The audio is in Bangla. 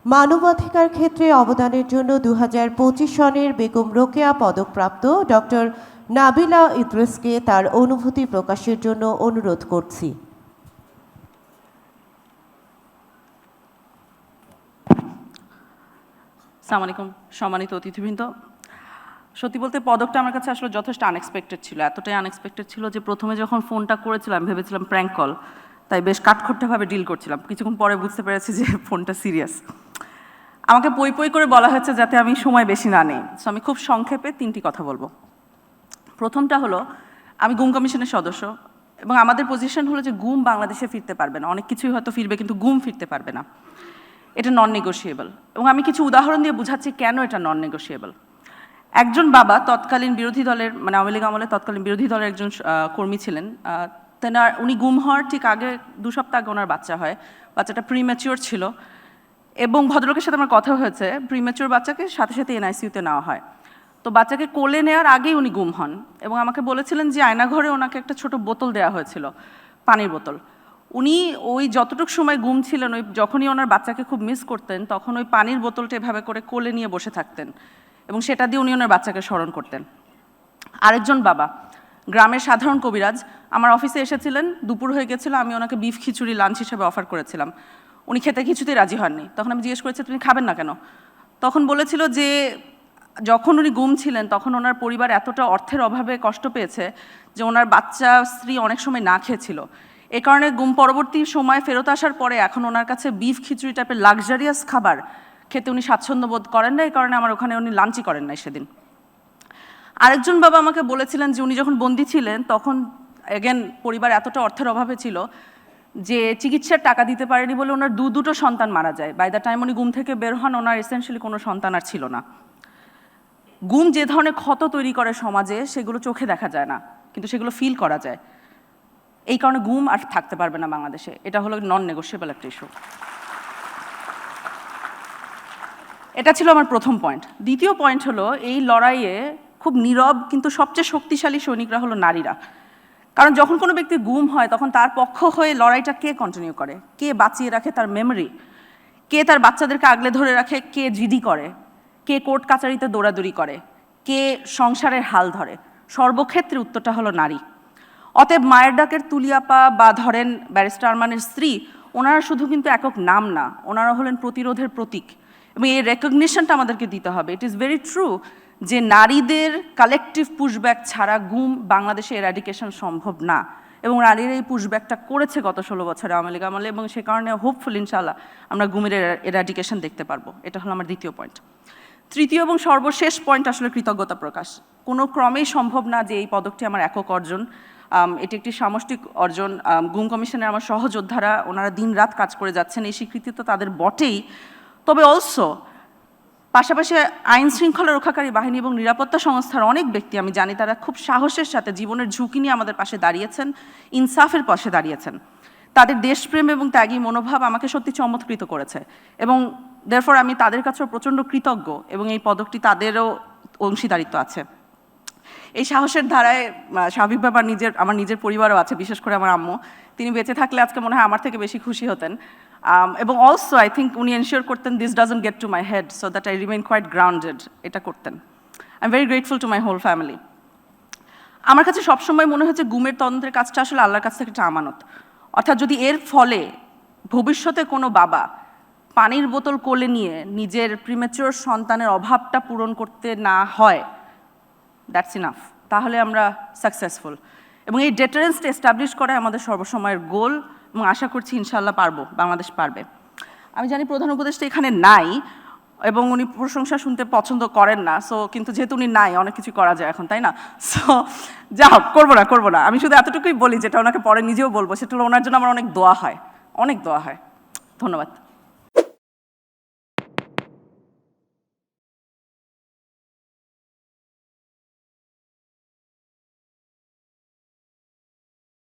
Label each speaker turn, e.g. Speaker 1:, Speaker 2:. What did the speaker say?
Speaker 1: মানবাধিকার ক্ষেত্রে অবদানের জন্য 2025 সনের বেগম রোকেয়া পদকপ্রাপ্ত ডক্টর নাবিলা ইদ্রিসকে তার অনুভূতি প্রকাশের জন্য অনুরোধ করছি।
Speaker 2: আসসালামু আলাইকুম সম্মানিত অতিথিবৃন্দ। সত্যি বলতে পদকটা আমার কাছে আসলে যথেষ্ট আনএক্সপেক্টেড ছিল, এতটাই আনএক্সপেক্টেড ছিল যে প্রথমে যখন ফোনটা করেছিলাম ভেবেছিলাম প্র্যাঙ্ক কল, তাই বেশ কাঠখোট্টাভাবে ডিল করছিলাম। কিছুক্ষণ পরে বুঝতে পেরেছি যে ফোনটা সিরিয়াস। আমাকে পই পই করে বলা হয়েছে যাতে আমি সময় বেশি না নেই, সো আমি খুব সংক্ষেপে 3টি কথা বলবো। প্রথমটা হলো, আমি গুম কমিশনের সদস্য এবং আমাদের পজিশন হলো যে গুম বাংলাদেশে ফিরতে পারবে না। অনেক কিছুই হয়তো ফিরবে কিন্তু গুম ফিরতে পারবে না, এটা নন নেগোশিয়েবল। এবং আমি কিছু উদাহরণ দিয়ে বুঝাচ্ছি কেন এটা নন নেগোশিয়েবল। একজন বাবা তৎকালীন বিরোধী দলের, মানে আওয়ামী লীগ আমলে তৎকালীন বিরোধী দলের একজন কর্মী ছিলেন। উনি গুম হওয়ার ঠিক আগে 2 সপ্তাহ আগে ওনার বাচ্চা হয়। বাচ্চাটা প্রিম্যাচিওর ছিল এবং ভদ্রলোকের সাথে আমার কথা হয়েছে, প্রিম্যাচিওর বাচ্চাকে সাথে সাথে এনআইসিইউতে নেওয়া হয়। তো বাচ্চাকে কোলে নেওয়ার আগেই উনি গুম হন এবং আমাকে বলেছিলেন যে আয়নাঘরে ওনাকে একটা ছোট বোতল দেওয়া হয়েছিল, পানির বোতল। উনি ওই যতটুকু সময় গুম ছিলেন, ওই যখনই ওনার বাচ্চাকে খুব মিস করতেন তখন ওই পানির বোতলটা এভাবে করে কোলে নিয়ে বসে থাকতেন এবং সেটা দিয়ে উনি ওনার বাচ্চাকে স্মরণ করতেন। আরেকজন বাবা, গ্রামের সাধারণ কবিরাজ, আমার অফিসে এসেছিলেন, দুপুর হয়ে গেছিলো, আমি ওনাকে বিফ খিচুড়ি লাঞ্চ হিসেবে অফার করেছিলাম। উনি খেতে কিছুতেই রাজি হননি। তখন আমি জিজ্ঞেস করেছি তুমি খাবেন না কেন? তখন বলেছিল যে যখন উনি গুম ছিলেন তখন ওনার পরিবার এতটা অর্থের অভাবে কষ্ট পেয়েছে যে ওনার বাচ্চা স্ত্রী অনেক সময় না খেয়েছিল। এ কারণে গুম পরবর্তী সময় ফেরত আসার পরে এখন ওনার কাছে বিফ খিচুড়ি টাইপের লাক্সারিয়াস খাবার খেতে উনি স্বাচ্ছন্দ্য বোধ করেন না, এই কারণে আমার ওখানে উনি লাঞ্চই করেন নাই সেদিন। আরেকজন বাবা আমাকে বলেছিলেন যে উনি যখন বন্দী ছিলেন তখন এগেন পরিবার এতটা অর্থের অভাবে ছিল যে চিকিৎসার টাকা দিতে পারেনি বলে ওনার দুটো সন্তান মারা যায়। বাই দ্য টাইম উনি গুম থেকে বের হন ওনার এসেনশিয়ালি কোনো সন্তান আর ছিল না। গুম যে ধরনের ক্ষত তৈরি করে সমাজে সেগুলো চোখে দেখা যায় না, কিন্তু সেগুলো ফিল করা যায়। এই কারণে গুম আর থাকতে পারবে না বাংলাদেশে, এটা হলো নন নেগোশিয়েবল একটা ইস্যু। এটা ছিল আমার প্রথম পয়েন্ট। দ্বিতীয় পয়েন্ট হলো, এই লড়াইয়ে খুব নীরব কিন্তু সবচেয়ে শক্তিশালী সৈনিকরা হলো নারীরা। কারণ যখন কোনো ব্যক্তি গুম হয় তখন তার পক্ষ হয়ে লড়াইটা কে কন্টিনিউ করে, কে বাঁচিয়ে রাখে তার মেমোরি, কে তার বাচ্চাদেরকে আগলে ধরে রাখে, কে জিডি করে, কে কোর্ট কাচারিতে দৌড়াদৌড়ি করে, কে সংসারের হাল ধরে, সর্বক্ষেত্রে উত্তরটা হলো নারী। অতএব মায়ের ডাকের তুলিয়াপা বা ধরেন ব্যারিস্টার আরমানের স্ত্রী, ওনারা শুধু কিন্তু একক নাম না, ওনারা হলেন প্রতিরোধের প্রতীক এবং এই রেকগনিশনটা আমাদেরকে দিতে হবে। ইট ইজ ভেরি ট্রু যে নারীদের কালেকটিভ পুশব্যাক ছাড়া গুম বাংলাদেশে এরাডিকেশন সম্ভব না এবং নারীরা এই পুশব্যাকটা করেছে গত 16 বছরে আওয়ামী লীগ আমলে এবং সে কারণে হোপফুল ইনশাআল্লাহ আমরা গুমের এরাডিকেশন দেখতে পারবো। এটা হলো আমার দ্বিতীয় পয়েন্ট। তৃতীয় এবং সর্বশেষ পয়েন্ট আসলে কৃতজ্ঞতা প্রকাশ। কোনো ক্রমেই সম্ভব না যে এই পদকটি আমার একক অর্জন, এটি একটি সামষ্টিক অর্জন। গুম কমিশনের আমার সহযোদ্ধারা ওনারা দিন রাত কাজ করে যাচ্ছেন, এই স্বীকৃতি তো তাদের বটেই, তবে অলসো পাশাপাশি আইন শৃঙ্খলা রক্ষাকারী বাহিনী এবং নিরাপত্তা সংস্থার অনেক ব্যক্তি আমি জানি তারা খুব সাহসের সাথে জীবনের ঝুঁকি নিয়ে আমাদের পাশে দাঁড়িয়েছেন, ইনসাফের পাশে দাঁড়িয়েছেন। তাদের দেশপ্রেম এবং ত্যাগী মনোভাব আমাকে সত্যি চমৎকৃত করেছে এবং দেয়ারফর আমি তাদের কাছেও প্রচণ্ড কৃতজ্ঞ এবং এই পদকটি তাদেরও অংশীদারিত্ব আছে। এই সাহসের ধারায় স্বাভাবিকভাবে আমার নিজের পরিবারও আছে, বিশেষ করে আমার আম্মু। তিনি বেঁচে থাকলে আজকে মনে হয় আমার থেকে বেশি খুশি হতেন এবং অলসো আই থিঙ্ক উনি এনশিওর করতেন this doesn't get to my head so that I remain quite grounded, এটা করতেন। I am very grateful to my whole family. আমার কাছে সবসময় মনে হয়েছে গুমের তদন্তের কাজটা আসলে আল্লাহর কাছ থেকে একটা আমানত। অর্থাৎ যদি এর ফলে ভবিষ্যতে কোনো বাবা পানির বোতল কোলে নিয়ে নিজের প্রিম্যাচিওর সন্তানের অভাবটা পূরণ করতে না হয়, দ্যাটস ইনাফ, তাহলে আমরা সাকসেসফুল। এবং এই ডেটারেন্সটা এস্টাবলিশ করা আমাদের সর্বসময়ের গোল এবং আশা করছি ইনশাআল্লাহ পারবো, বাংলাদেশ পারবে। আমি জানি প্রধান উপদেষ্টা এখানে নাই এবং উনি প্রশংসা শুনতে পছন্দ করেন না, সো কিন্তু যেহেতু উনি নাই অনেক কিছু করা যায় এখন, তাই না? সো যা হোক, করবো না। আমি শুধু এতটুকুই বলি যেটা ওনাকে পরে নিজেও বলবো, সেটা হলো ওনার জন্য আমার অনেক দোয়া হয়, অনেক দোয়া হয়। ধন্যবাদ।